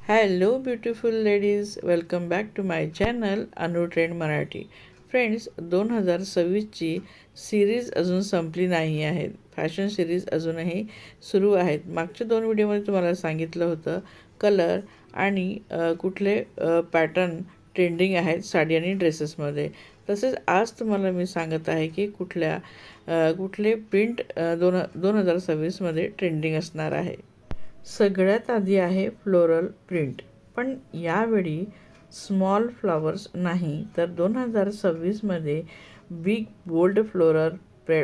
Hello beautiful ladies, welcome back to my channel Anu trend Marathi. Friends, 2026ची series अजून संपली नाही आहेत. फॅशन सिरीज अजूनही सुरू आहेत. मागच्या 2 व्हिडिओमध्ये तुम्हाला सांगितलं होतं कलर आणि कुठले पॅटर्न ट्रेंडिंग आहेत साडी आणि ड्रेसेसमध्ये. तसेच आज तुम्हाला मी सांगत आहे की कुठले प्रिंट 2026मध्ये ट्रेंडिंग असणार आहे. सगळ्यात आधी आहे फ्लोरल प्रिंट, पण यावेळी स्मॉल फ्लॉवर्स नाही, तर 2026मध्ये बिग बोल्ड फ्लोरल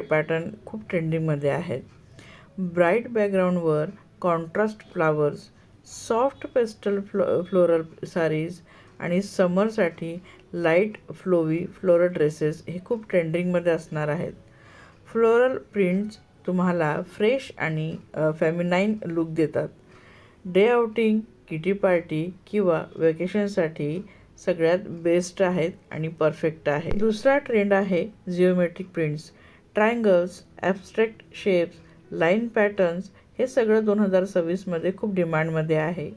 पॅटर्न खूप ट्रेंडिंगमध्ये आहेत. ब्राईट बॅकग्राऊंडवर contrast flowers, soft pastel floral saris आणि समरसाठी लाईट फ्लोवी फ्लोरल ड्रेसेस हे खूप ट्रेंडिंगमध्ये असणार आहेत. फ्लोरल प्रिंट्स तुम्हाला फ्रेश आणि फेमिनाईन लुक देतात. डे आउटिंग, किटी पार्टी किंवा वेकेशनसाठी सगळ्यात बेस्ट आहेत आणि परफेक्ट आहे. दुसरा ट्रेंड आहे geometric prints. Triangles, abstract shapes, line patterns हे सगळं 2026मध्ये खूप डिमांडमध्ये आहे.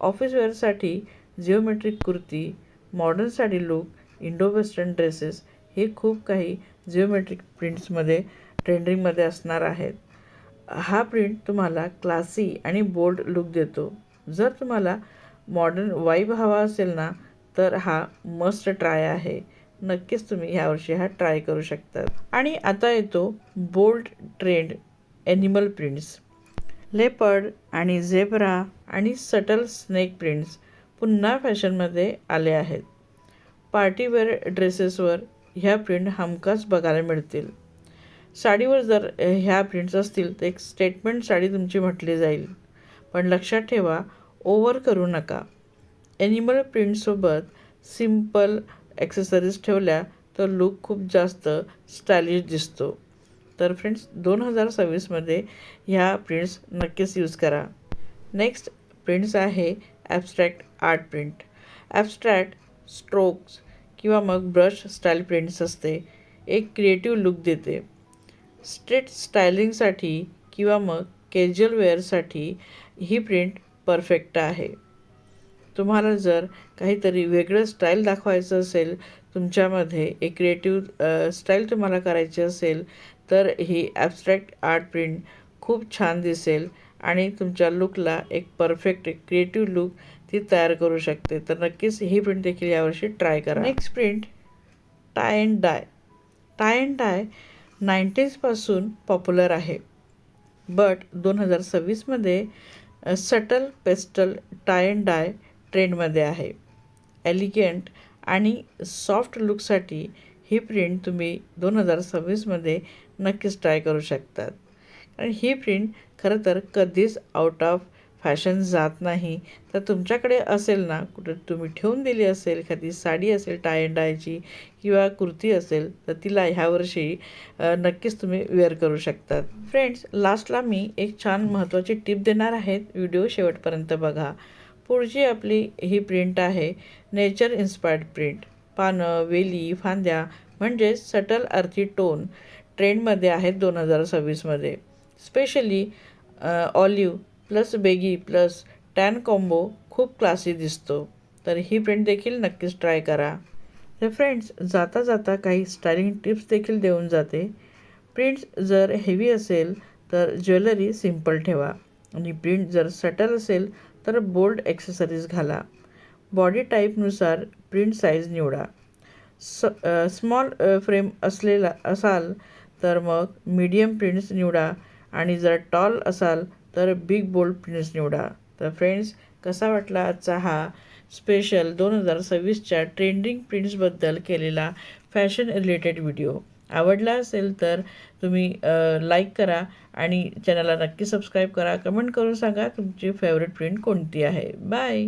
ऑफिस वेअरसाठी geometric kurti, modern sari look, Indo western dresses हे खूप काही जिओमेट्रिक प्रिंट्समध्ये ट्रेंडिंगमध्ये असणार आहेत. हा प्रिंट तुम्हाला क्लासी आणि बोल्ड लुक देतो. जर तुम्हाला मॉडर्न वाईब हवा असेल ना, तर हा मस्ट ट्राय आहे. नक्कीच तुम्ही ह्यावर्षी हा ट्राय करू शकता. आणि आता येतो bold trend animal prints. Leopard आणि झेब्रा आणि सटल स्नेक प्रिंट्स पुन्हा फॅशनमध्ये आले आहेत. पार्टीवेअर ड्रेसेसवर ह्या प्रिंट हमखास बघायला मिळतील. साडीवर जर ह्या प्रिंट्स असतील तर एक स्टेटमेंट साडी तुमची म्हटली जाईल. पण लक्षात ठेवा, ओव्हर करू नका. ॲनिमल प्रिंटसोबत सिम्पल ॲक्सेसरीज ठेवल्या तर लुक खूप जास्त स्टायलिश दिसतो. तर फ्रेंड्स, 2026मध्ये ह्या प्रिंट्स नक्कीच यूज करा. नेक्स्ट प्रिंट्स आहे abstract art print. Abstract strokes किंवा मग ब्रश स्टाईल प्रिंट्स असते. एक क्रिएटिव्ह लुक देते. स्ट्रेट स्टायलिंगसाठी किंवा मग कॅज्युअल वेअरसाठी ही प्रिंट परफेक्ट आहे. तुम्हाला जर काहीतरी वेगळं स्टाईल दाखवायचं असेल, तुमच्यामध्ये एक क्रिएटिव्ह स्टाईल तुम्हाला करायची असेल, तर ही ॲब्स्ट्रॅक्ट आर्ट प्रिंट खूप छान दिसेल आणि तुमच्या लुकला एक परफेक्ट क्रिएटिव्ह लुक ती तयार करू शकते. तर नक्कीच ही प्रिंट देखील यावर्षी ट्राय करा. Next print tie and dye. Tie and dye 90sपासून पॉप्युलर आहे, बट 2026मध्ये subtle pastel tie and dye ट्रेंडमध्ये आहे. एलिगंट आणि सॉफ्ट लुकसाठी ही प्रिंट तुम्ही 2026मध्ये नक्कीच ट्राय करू शकतात. आणि ही प्रिंट खरं तर कधीच आउट ऑफ फॅशन जात नाही. तर तुमच्याकडे असेल ना, कुठं तुम्ही ठेवून दिली असेल, एखादी साडी असेल टाय अँड डायची किंवा कुर्ती असेल, तर तिला ह्यावर्षी नक्कीच तुम्ही वेअर करू शकतात. फ्रेंड्स, लास्टला मी एक छान महत्त्वाची टिप देणार आहे. व्हिडिओ शेवटपर्यंत बघा. पुढची आपली ही प्रिंट आहे नेचर इन्स्पायर्ड प्रिंट. पानं, वेली, फांद्या म्हणजे सटल अर्थी टोन ट्रेंडमध्ये आहेत 2026मध्ये. स्पेशली ऑलिव्ह प्लस बेगी प्लस टॅन कॉम्बो खूप क्लासी दिसतो. तर ही प्रिंट देखील नक्कीच ट्राय करा. तर फ्रेंड्स, जाता जाता काही स्टायलिंग टिप्स देखील देऊन जाते. प्रिंट्स जर हेवी असेल तर ज्वेलरी सिम्पल ठेवा आणि प्रिंट जर सटल असेल तर बोल्ड ॲक्सेसरीज घाला. बॉडी टाईपनुसार प्रिंट साईज निवडा. स्मॉल फ्रेम असाल तर मग मीडियम प्रिंट्स निवडा आणि जर टॉल असाल तर बिग बोल्ड प्रिंट्स निवडा. तर फ्रेंड्स, कसा वाटला आजचा हा स्पेशल 2026च्या ट्रेंडिंग प्रिंट्सबद्दल केलेला फॅशन रिलेटेड व्हिडिओ? आवडला असेल तर तुम्ही लाईक करा आणि चॅनलला नक्की सबस्क्राईब करा. कमेंट करून सांगा तुमची फेवरेट प्रिंट कोणती आहे. बाय.